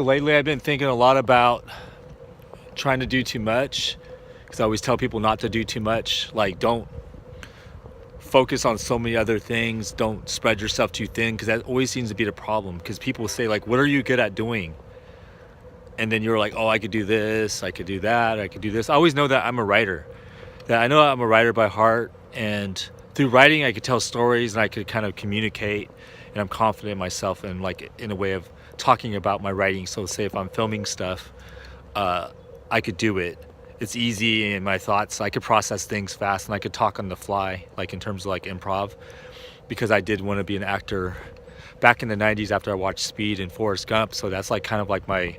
lately I've been thinking a lot about trying to do too much, because I always tell people not to do too much. Like, don't focus on so many other things. Don't spread yourself too thin, because that always seems to be the problem. Because people say, like, what are you good at doing? And then you're like, oh, I could do this, I could do that, I could do this. I always know that I'm a writer. That I know I'm a writer by heart, and through writing I could tell stories and I could kind of communicate, and I'm confident in myself and like in a way of talking about my writing. So say if I'm filming stuff, I could do it. It's easy in my thoughts. I could process things fast and I could talk on the fly, like in terms of like improv, because I did want to be an actor back in the 90s after I watched Speed and Forrest Gump. So that's like kind of like my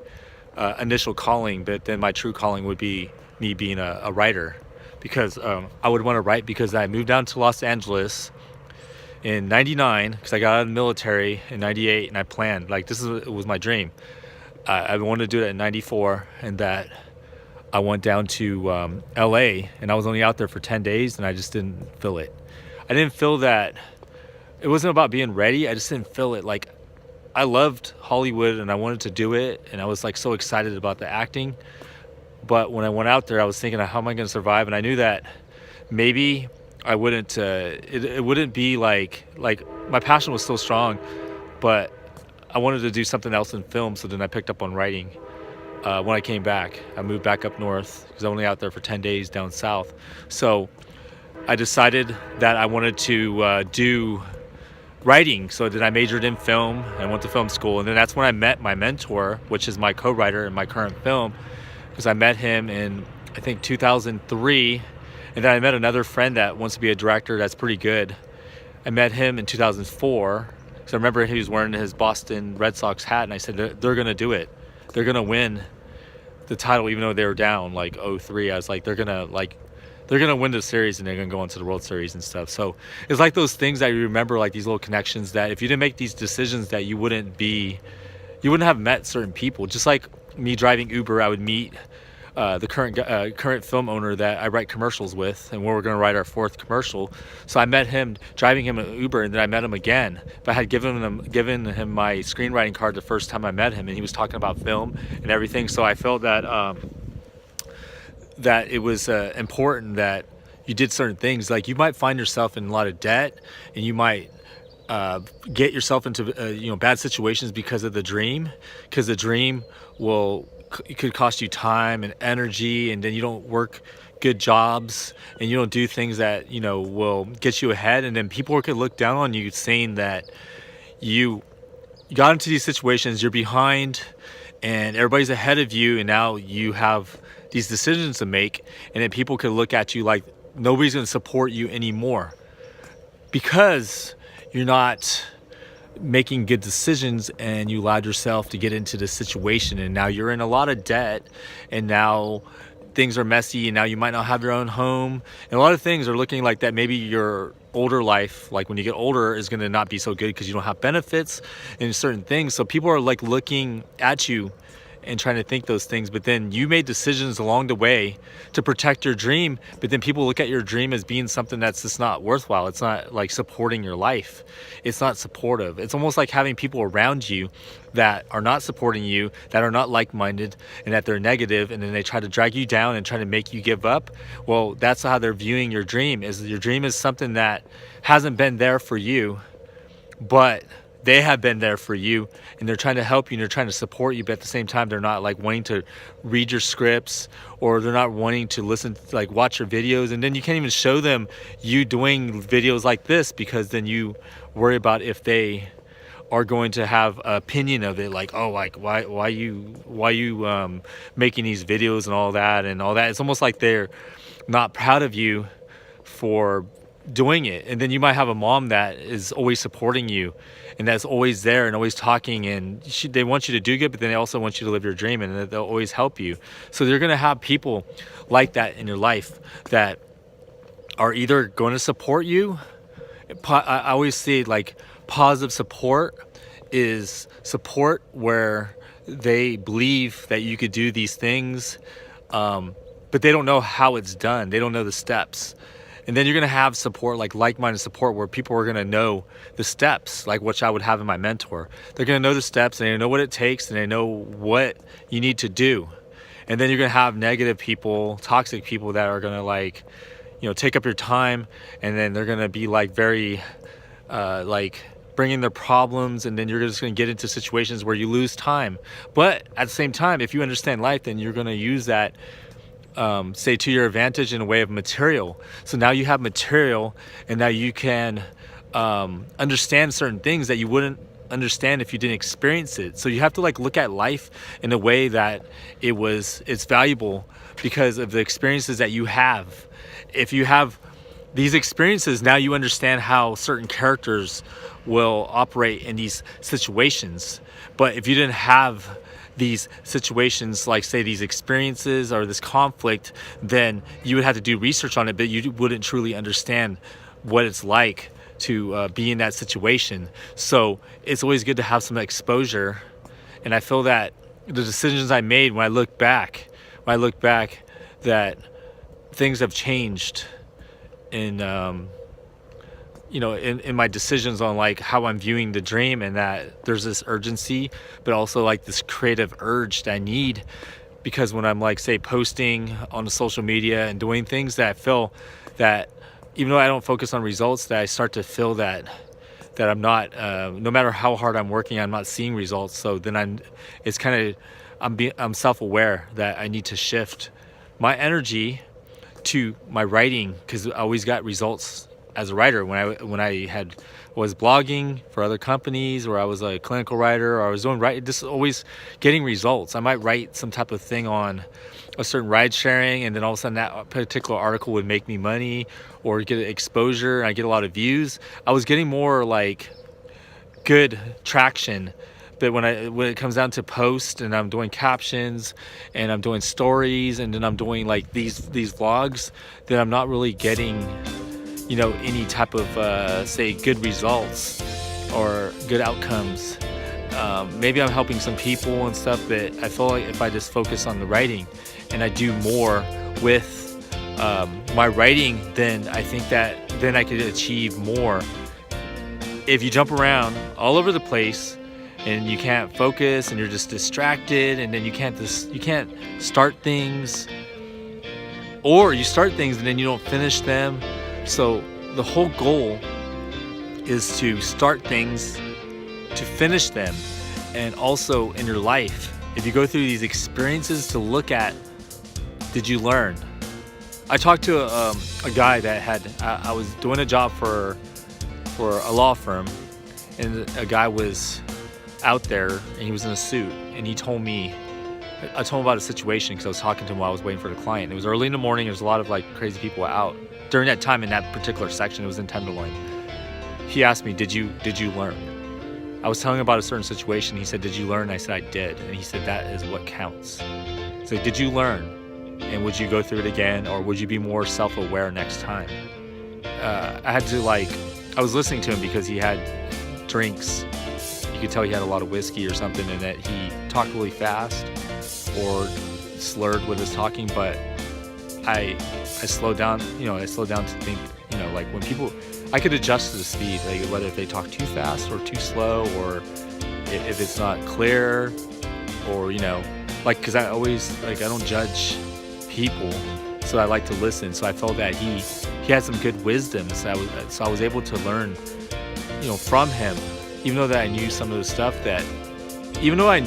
initial calling, but then my true calling would be me being a writer, because I would want to write, because I moved down to Los Angeles in 99, because I got out of the military in 98, and I planned, like, it was my dream. I wanted to do it in 94, and that I went down to LA, and I was only out there for 10 days, and I just didn't feel it. I didn't feel that. It wasn't about being ready. I just didn't feel it. Like, I loved Hollywood and I wanted to do it, and I was like so excited about the acting. But when I went out there, I was thinking, how am I going to survive? And I knew that maybe I wouldn't. It wouldn't be like my passion was still strong, but I wanted to do something else in film. So then I picked up on writing. When I came back, I moved back up north because I was only out there for 10 days down south. So I decided that I wanted to do writing. So then I majored in film and went to film school. And then that's when I met my mentor, which is my co-writer in my current film, because I met him in, I think, 2003. And then I met another friend that wants to be a director that's pretty good. I met him in 2004. So I remember he was wearing his Boston Red Sox hat, and I said, they're going to do it. They're going to win the title, even though they were down like 0-3. I was like, they're going to win the series, and they're going to go into the World Series and stuff. So it's like those things that you remember, like these little connections, that if you didn't make these decisions, that you wouldn't have met certain people. Just like me driving Uber, I would meet the current film owner that I write commercials with, and we're going to write our 4th commercial. So I met him driving him an Uber, and then I met him again. But I had given him my screenwriting card the first time I met him, and he was talking about film and everything. So I felt that that it was important that you did certain things. Like, you might find yourself in a lot of debt, and you might get yourself into bad situations because of the dream, because the dream it could cost you time and energy, and then you don't work good jobs, and you don't do things that will get you ahead, and then people could look down on you, saying that you got into these situations, you're behind, and everybody's ahead of you, and now you have these decisions to make, and then people could look at you like nobody's going to support you anymore because you're not making good decisions, and you allowed yourself to get into this situation, and now you're in a lot of debt, and now things are messy, and now you might not have your own home, and a lot of things are looking like that. Maybe your older life, like when you get older, is going to not be so good because you don't have benefits and certain things. So people are like looking at you and trying to think those things, but then you made decisions along the way to protect your dream, but then people look at your dream as being something that's just not worthwhile. It's not like supporting your life. It's not supportive. It's almost like having people around you that are not supporting you, that are not like-minded, and that they're negative, and then they try to drag you down and try to make you give up. Well, that's how they're viewing your dream. Is your dream is something that hasn't been there for you, but they have been there for you, and they're trying to help you, and they're trying to support you, but at the same time they're not like wanting to read your scripts, or they're not wanting to listen, like watch your videos, and then you can't even show them you doing videos like this, because then you worry about if they are going to have an opinion of it, like, oh, like why you making these videos and all that. It's almost like they're not proud of you for doing it. And then you might have a mom that is always supporting you, and that's always there and always talking, and they want you to do good, but then they also want you to live your dream, and they'll always help you. So you're going to have people like that in your life that are either going to support you. I always say, like, positive support is support where they believe that you could do these things, but they don't know how it's done. They don't know the steps. And then you're going to have support, like-minded support, where people are going to know the steps, like which I would have in my mentor. They're going to know the steps, and they know what it takes, and they know what you need to do. And then you're going to have negative people, toxic people that are going to take up your time, and then they're going to be very bringing their problems, and then you're just going to get into situations where you lose time. But at the same time, if you understand life, then you're going to use that say to your advantage in a way of material. So now you have material, and now you can understand certain things that you wouldn't understand if you didn't experience it. So you have to look at life in a way that it's valuable because of the experiences that you have. If you have these experiences, now you understand how certain characters will operate in these situations. But if you didn't have these situations, like say these experiences or this conflict, then you would have to do research on it, but you wouldn't truly understand what it's like to be in that situation. So it's always good to have some exposure. And I feel that the decisions I made, when I look back, that things have changed in in my decisions on how I'm viewing the dream, and that there's this urgency, but also this creative urge that I need, because when I'm say posting on the social media and doing things, that I feel that even though I don't focus on results, that I start to feel that I'm not, no matter how hard I'm working, I'm not seeing results. So then I'm self-aware that I need to shift my energy to my writing, because I always got results as a writer. When I was blogging for other companies, or I was a clinical writer, or I was doing just always getting results. I might write some type of thing on a certain ride sharing, and then all of a sudden that particular article would make me money or get exposure, and I get a lot of views. I was getting more good traction. But when it comes down to post, and I'm doing captions, and I'm doing stories, and then I'm doing these vlogs, then I'm not really getting any type of say good results or good outcomes. Maybe I'm helping some people and stuff, but I feel like if I just focus on the writing and I do more with my writing, then I think that then I could achieve more. If you jump around all over the place and you can't focus, and you're just distracted, and then you can't start things, or you start things and then you don't finish them. So the whole goal is to start things, to finish them. And also in your life, if you go through these experiences, to look at, did you learn? I talked to a guy that I was doing a job for a law firm, and a guy was out there, and he was in a suit, and I told him about a situation, because I was talking to him while I was waiting for the client. It was early in the morning. There was a lot of crazy people out during that time in that particular section. It was in Tenderloin. He asked me, did you learn? I was telling him about a certain situation. He said, did you learn? I said, I did. And he said, that is what counts. So did you learn? And would you go through it again, or would you be more self-aware next time? I had to I was listening to him because he had drinks. You could tell he had a lot of whiskey or something, and that he talked really fast or slurred with his talking. But I slowed down. I slowed down to think. When people, I could adjust to the speed, whether if they talk too fast or too slow, or if it's not clear, or because I always I don't judge people, so I like to listen. So I felt that he had some good wisdom, so I was able to learn from him. Even though that I knew some of the stuff that, even though I